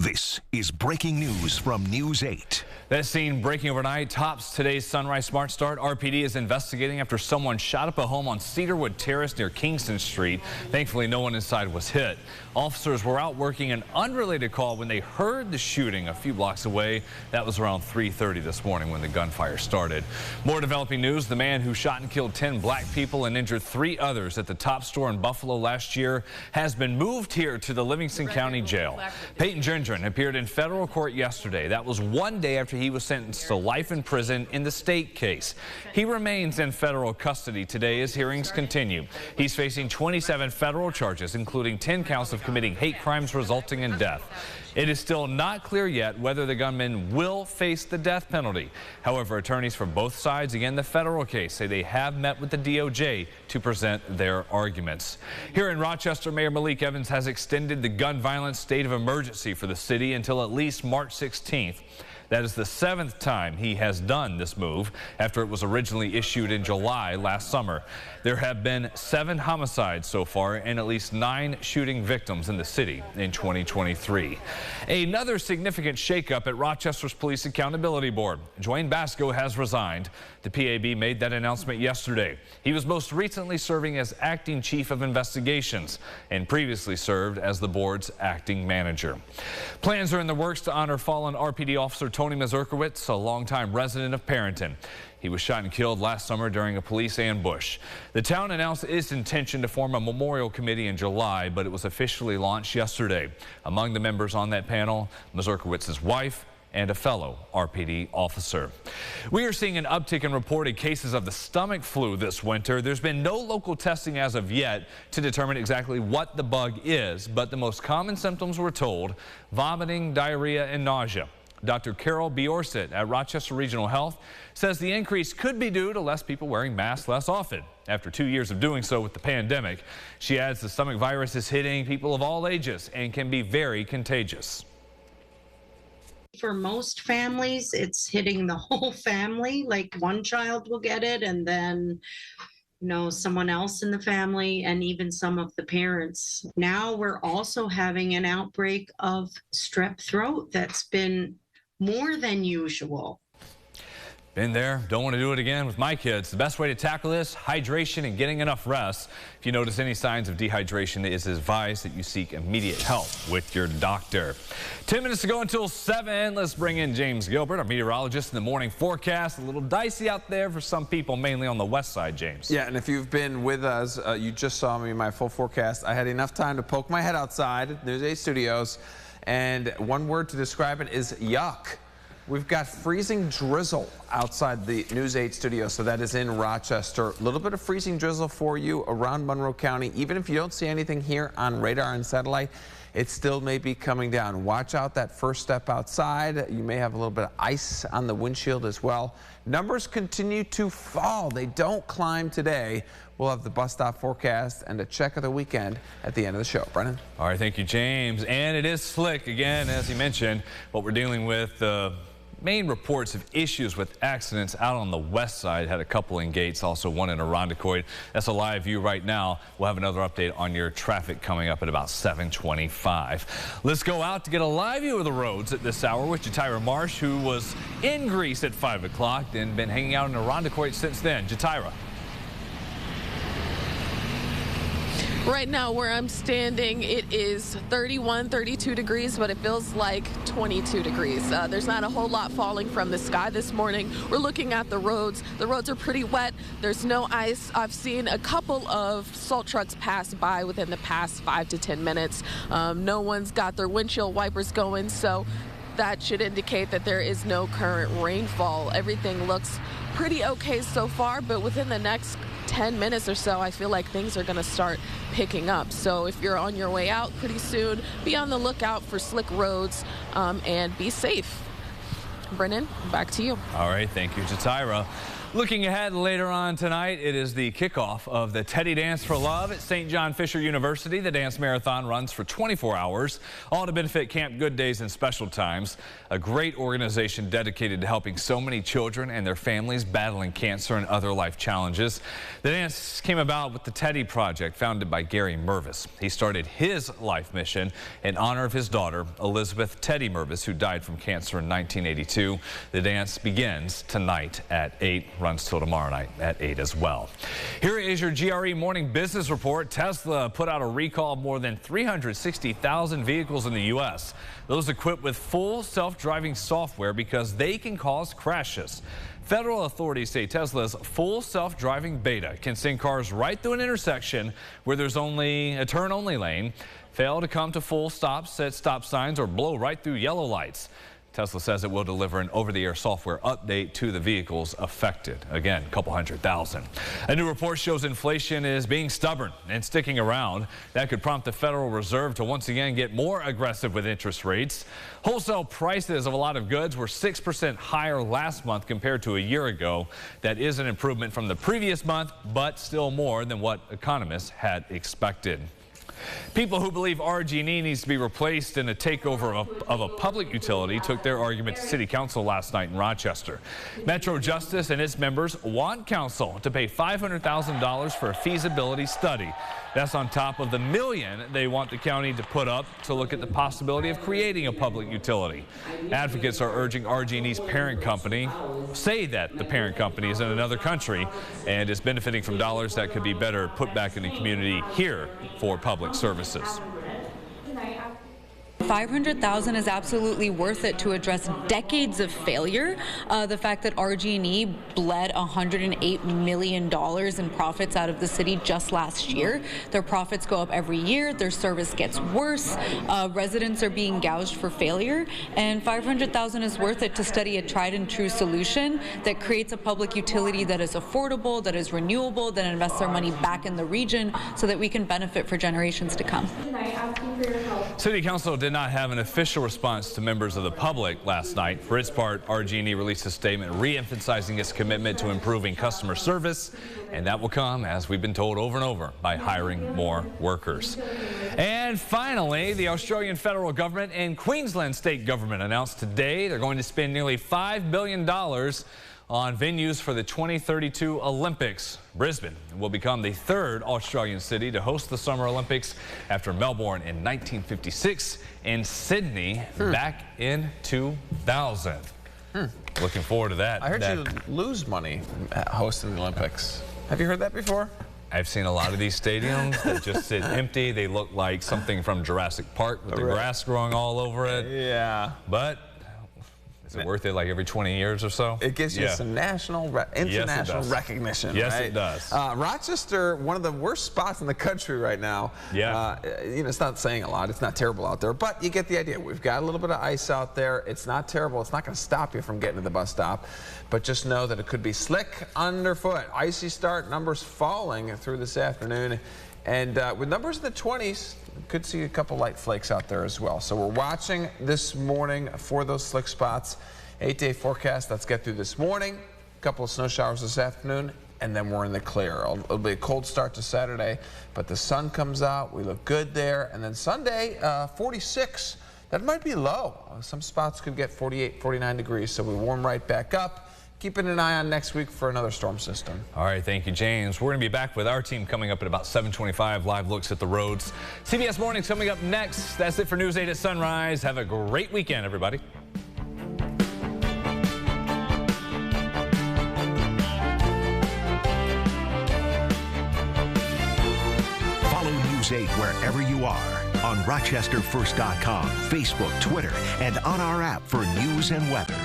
This is breaking news from News 8. That scene breaking overnight tops today's Sunrise Smart Start. RPD is investigating after someone shot up a home on Cedarwood Terrace near Kingston Street. Thankfully, no one inside was hit. Officers were out working an unrelated call when they heard the shooting a few blocks away. That was around 3:30 this morning when the gunfire started. More developing news. The man who shot and killed 10 black people and injured 3 others at the Top store in Buffalo last year has been moved here to the Livingston County Jail. Peyton Gendron appeared in federal court yesterday. That was one day after he was sentenced to life in prison in the state case. He remains in federal custody today as hearings continue. He's facing 27 federal charges, including 10 counts of committing hate crimes resulting in death. It is still not clear yet whether the gunman will face the death penalty. However, attorneys for both sides, again the federal case, say they have met with the DOJ to present their arguments. Here in Rochester, Mayor Malik Evans has extended the gun violence state of emergency for the city until at least March 16th. That is the 7th time he has done this move after it was originally issued in July last summer. There have been 7 homicides so far and at least 9 shooting victims in the city in 2023. Another significant shakeup at Rochester's Police Accountability Board. Dwayne Basco has resigned. The PAB made that announcement yesterday. He was most recently serving as acting chief of investigations and previously served as the board's acting manager. Plans are in the works to honor fallen RPD officer Tony Mazurkowitz, a longtime resident of Perryton. He was shot and killed last summer during a police ambush. The town announced its intention to form a memorial committee in July, but it was officially launched yesterday. Among the members on that panel, Mazurkowitz's wife and a fellow RPD officer. We are seeing an uptick in reported cases of the stomach flu this winter. There's been no local testing as of yet to determine exactly what the bug is, but the most common symptoms were told: vomiting, diarrhea, and nausea. Dr. Carol Biorsit at Rochester Regional Health says the increase could be due to less people wearing masks less often after 2 years of doing so with the pandemic. She adds the stomach virus is hitting people of all ages and can be very contagious. For most families, it's hitting the whole family. Like one child will get it and then someone else in the family and even some of the parents. Now we're also having an outbreak of strep throat that's been more than usual. Been there, don't want to do it again with my kids. The best way to tackle this: hydration and getting enough rest. If you notice any signs of dehydration, it is advised that you seek immediate help with your doctor. 10 minutes to go until 7. Let's bring in James Gilbert, our meteorologist, in the morning forecast. A little dicey out there for some people, mainly on the west side, James. Yeah, and if you've been with us, you just saw me in my full forecast. I had enough time to poke my head outside at News 8 Studios, and one word to describe it is yuck. We've got freezing drizzle outside the News 8 studio, so that is in Rochester. A little bit of freezing drizzle for you around Monroe County. Even if you don't see anything here on radar and satellite, it still may be coming down. Watch out that first step outside. You may have a little bit of ice on the windshield as well. Numbers continue to fall. They don't climb today. We'll have the bus stop forecast and a check of the weekend at the end of the show. Brennan? All right, thank you, James. And it is slick again, as you mentioned. What we're dealing with, main reports of issues with accidents out on the west side. Had a couple in Gates, also one in Irondequoit. That's a live view right now. We'll have another update on your traffic coming up at about 7:25. Let's go out to get a live view of the roads at this hour with Jatira Marsh, who was in Greece at 5 o'clock, then been hanging out in Irondequoit since then. Jatira. Right now where I'm standing, it is 31, 32 degrees, but it feels like 22 degrees. There's not a whole lot falling from the sky this morning. We're looking at the roads. The roads are pretty wet. There's no ice. I've seen a couple of salt trucks pass by within the past 5 to 10 minutes. No one's got their windshield wipers going, so that should indicate that there is no current rainfall. Everything looks pretty okay so far, but within the next 10 minutes or so, I feel like things are going to start picking up. So if you're on your way out pretty soon, be on the lookout for slick roads and be safe. Brennan, back to you. All right, thank you, Jatira. Looking ahead later on tonight, it is the kickoff of the Teddy Dance for Love at St. John Fisher University. The dance marathon runs for 24 hours, all to benefit Camp Good Days and Special Times, a great organization dedicated to helping so many children and their families battling cancer and other life challenges. The dance came about with the Teddy Project, founded by Gary Mervis. He started his life mission in honor of his daughter, Elizabeth Teddy Mervis, who died from cancer in 1982. The dance begins tonight at 8, runs till tomorrow night at 8 as well. Here is your GRE Morning Business Report. Tesla put out a recall of more than 360,000 vehicles in the U.S. Those equipped with full self-driving software because they can cause crashes. Federal authorities say Tesla's full self-driving beta can send cars right through an intersection where there's only a turn-only lane, fail to come to full stops at stop signs, or blow right through yellow lights. Tesla says it will deliver an over-the-air software update to the vehicles affected. Again, a couple 100,000. A new report shows inflation is being stubborn and sticking around. That could prompt the Federal Reserve to once again get more aggressive with interest rates. Wholesale prices of a lot of goods were 6% higher last month compared to a year ago. That is an improvement from the previous month, but still more than what economists had expected. People who believe RG&E needs to be replaced in a takeover of a public utility took their argument to City Council last night in Rochester. Metro Justice and its members want Council to pay $500,000 for a feasibility study. That's on top of the $1 million they want the county to put up to look at the possibility of creating a public utility. Advocates are urging RG&E's parent company say that the parent company is in another country and is benefiting from dollars that could be better put back in the community here for public services. $500,000 is absolutely worth it to address decades of failure. The fact that RG&E bled $108 million in profits out of the city just last year. Their profits go up every year. Their service gets worse. Residents are being gouged for failure. And $500,000 is worth it to study a tried and true solution that creates a public utility that is affordable, that is renewable, that invests our money back in the region so that we can benefit for generations to come. City Council did not have an official response to members of the public last night. For its part, RG&E released a statement re-emphasizing its commitment to improving customer service, and that will come, as we've been told over and over, by hiring more workers. And finally, the Australian federal government and Queensland state government announced today they're going to spend nearly $5 billion on venues for the 2032 Olympics. Brisbane will become the third Australian city to host the Summer Olympics after Melbourne in 1956 and Sydney back in 2000. Looking forward to that. I heard you lose money hosting the Olympics. Have you heard that before? I've seen a lot of these stadiums that just sit empty. They look like something from Jurassic Park with the grass growing all over it. Yeah. But is it worth it like every 20 years or so? It gives you some national, international recognition. Yes, right? it does. Rochester, one of the worst spots in the country right now. Yeah. You know, it's not saying a lot. It's not terrible out there, but you get the idea. We've got a little bit of ice out there. It's not terrible. It's not going to stop you from getting to the bus stop, but just know that it could be slick underfoot. Icy start, numbers falling through this afternoon. And with numbers in the 20s, could see a couple light flakes out there as well. So we're watching this morning for those slick spots. 8-day forecast. Let's get through this morning. A couple of snow showers this afternoon, and then we're in the clear. It'll be a cold start to Saturday, but the sun comes out. We look good there. And then Sunday, 46. That might be low. Some spots could get 48, 49 degrees, so we warm right back up. Keeping an eye on next week for another storm system. All right, thank you, James. We're going to be back with our team coming up at about 7:25. Live looks at the roads. CBS Morning's coming up next. That's it for News 8 at Sunrise. Have a great weekend, everybody. Follow News 8 wherever you are on RochesterFirst.com, Facebook, Twitter, and on our app for news and weather.